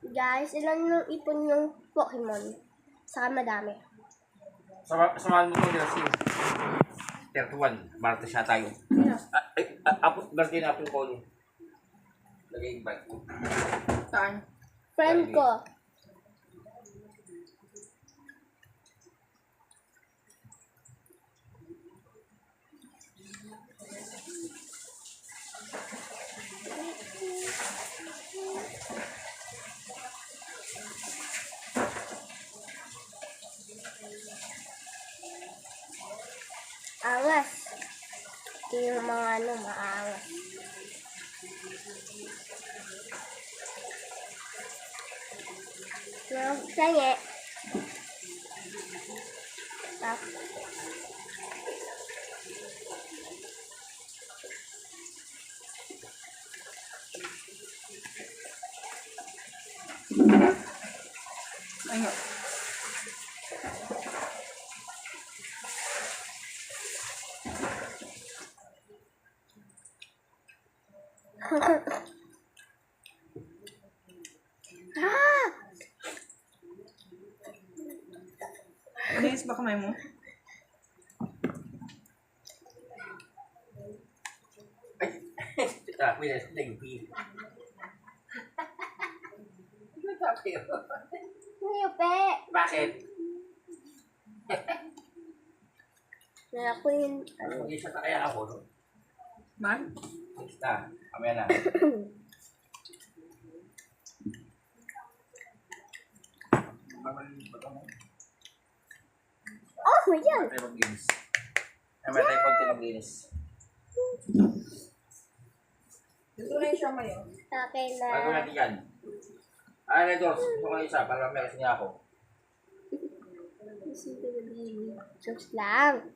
Guys, ilan yung ipon yung Pokemon? Saka madami. Samahan mo ko nila si 31. Martes siya tayo. Birthday na apple ko niya. Lagay yung bike. Saan? Friend ko. Angas. Ito yung mga maangas. Yung sange. Tap. Ano? Ah! Linis ba kamay mo? May nagpili. Ano tayo? Niyupe. Bakit? Nala ko yung Hindi siya kaya ako, no? Man? Basta, kamaya na. Oh, yan. Tayo maglinis. Kamaya tayo konti maglinis. Ito na yung siya ngayon. Akin na. Bago natin yan. Red Doors, gusto ko na isa para may kasi niya ako. Just lang.